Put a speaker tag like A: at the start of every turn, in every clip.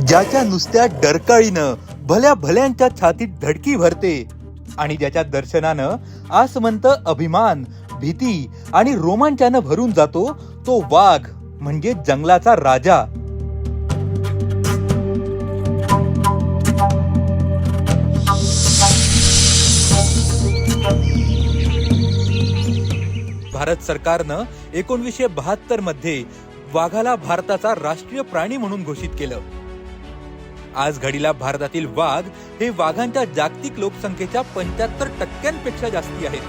A: ज्याच्या नुसत्या डरकाळीनं भल्या भल्यांच्या छातीत धडकी भरते आणि ज्याच्या दर्शनानं आसमंत अभिमान, भीती आणि रोमांचानं भरून जातो, तो वाघ म्हणजे जंगलाचा राजा. भारत सरकारनं 1972 मध्ये वाघाला भारताचा राष्ट्रीय प्राणी म्हणून घोषित केलं. आज घडीला भारतातील वाघ हे वाघांच्या जागतिक लोकसंख्येच्या 75% जास्ती आहेत.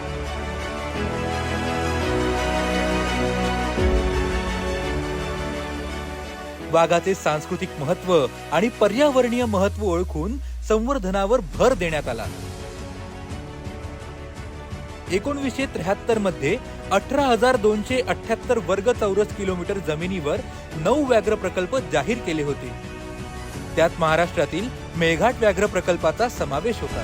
A: वाघाचे सांस्कृतिक महत्व आणि पर्यावरणीय महत्व ओळखून संवर्धनावर भर देण्यात आला. 1973 मध्ये 18,278 वर्ग चौरस किलोमीटर जमिनीवर 9 व्याघ्र प्रकल्प जाहीर केले होते. त्यात महाराष्ट्रातील मेळघाट व्याघ्र प्रकल्पाचा समावेश होता.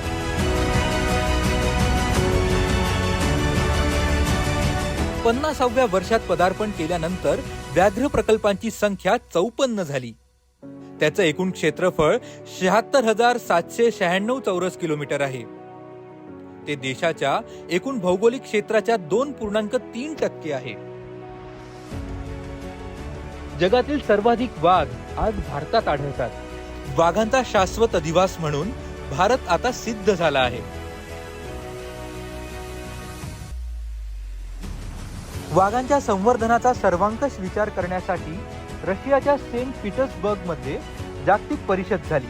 A: पन्नासाव्या वर्षात पदार्पण केल्यानंतर व्याघ्र प्रकल्पांची संख्या 54 झाली. त्याचं एकूण क्षेत्रफळ 76,796 चौरस किलोमीटर आहे. ते देशाच्या एकूण भौगोलिक क्षेत्राच्या 2.3% आहे. जगातील सर्वाधिक वाघ आज भारतात आढळतात. वाघांचा शाश्वत अधिवास म्हणून भारत आता सिद्ध झाला आहे. वाघांच्या संवर्धनाचा सर्वांकष विचार करण्यासाठी रशियाच्या सेंट पीटर्सबर्ग मध्ये जागतिक परिषद झाली.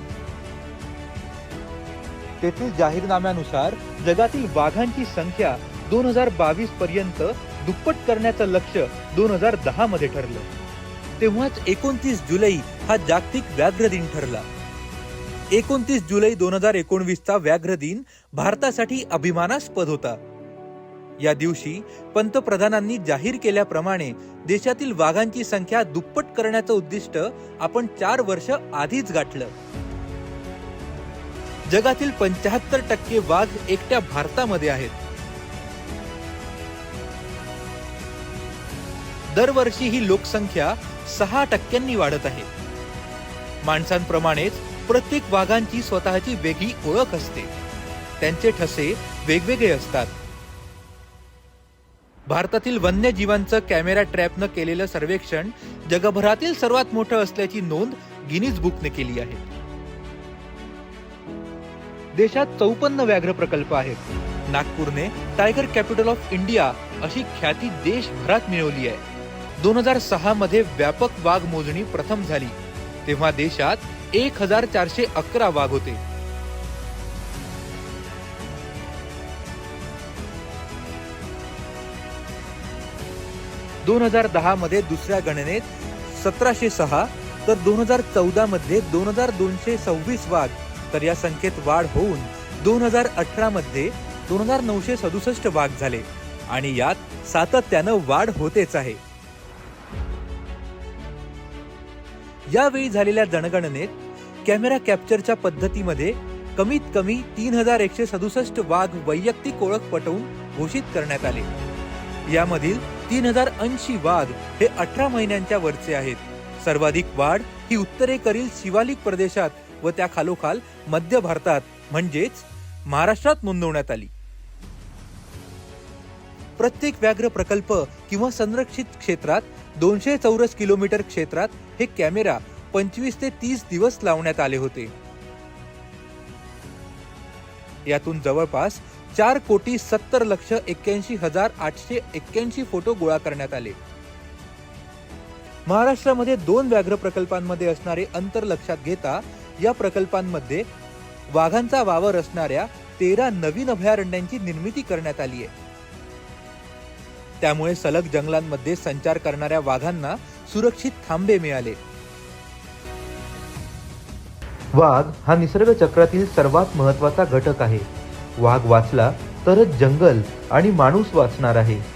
A: तेथील जाहीरनाम्यानुसार जगातील वाघांची संख्या 2022 पर्यंत दुप्पट करण्याचं लक्ष्य 2010 मध्ये ठरलं. तेव्हाच 29 जुलै हा जागतिक व्याघ्र दिन ठरला. 29 जुलै 2019 चा व्याघ्र दिन भारतासाठी अभिमानास्पद होता. या दिवशी पंतप्रधानांनी जाहीर केल्याप्रमाणे देशातील वाघांची संख्या दुप्पट करण्याचं उद्दिष्ट आपण 4 वर्ष आधीच गाठलं. जगातील 75% वाघ एकट्या भारतामध्ये आहेत. दरवर्षी ही लोकसंख्या 6% वाढत आहे. माणसांप्रमाणेच प्रत्येक वाघांची स्वतःची वेगळी ओळख असते. त्यांचे ठसे वेगवेगळे असतात. भारतातील वन्यजीवांचं कॅमेरा ट्रॅपनं केलेलं सर्वेक्षण जगभरातील सर्वात मोठं असल्याची नोंद गिनीज बुकने केली आहे. देशात 54 व्याघ्र प्रकल्प आहेत. नागपूरने टायगर कॅपिटल ऑफ इंडिया अशी ख्याती देशभरात मिळवली आहे. 2006 मध्ये व्यापक वाघ मोजणी प्रथम झाली. तेव्हा देशात 1,411 वाघ होते. ...2010 मध्ये दुसऱ्या गणनेत 1706 तर 2014 मध्ये 2,226 वाघ, तर या संख्येत वाढ होऊन 2018 मध्ये 2,967 वाघ झाले आणि यात सातत्यानं वाढ होतेच आहे. यावेळी झालेल्या जनगणनेत कॅमेरा कॅप्चरच्या पद्धतीमध्ये कमीत कमी 3,167 वाघ वैयक्तिक ओळख पटवून घोषित करण्यात आले. यामधील 3,080 वाघ हे 18 महिन्यांच्या वरचे आहेत. सर्वाधिक वाढ ही उत्तरेकडील शिवालिक प्रदेशात व त्या खालोखाल मध्य भारतात म्हणजेच महाराष्ट्रात नोंदवण्यात आली. प्रत्येक व्याघ्र प्रकल्प किंवा संरक्षित क्षेत्रात 200 चौरस किलोमीटर क्षेत्रात हे कॅमेरा 25 ते 30 दिवस लावण्यात आले होते. यातून जवळपास 4,70,81,881 फोटो गोळा करण्यात आले. महाराष्ट्रामध्ये 2 व्याघ्र प्रकल्पांमध्ये असणारे अंतर लक्षात घेता या प्रकल्पांमध्ये वाघांचा वावर असणाऱ्या 13 नवीन अभयारण्यांची निर्मिती करण्यात आली आहे. त्यामुळे सलग जंगलांमध्ये संचार करणाऱ्या वाघांना सुरक्षित थांबे मिळाले.
B: वाघ हा निसर्ग चक्रातील सर्वात महत्त्वाचा घटक आहे. वाघ वाचला तरच जंगल आणि माणूस वाचणार आहे.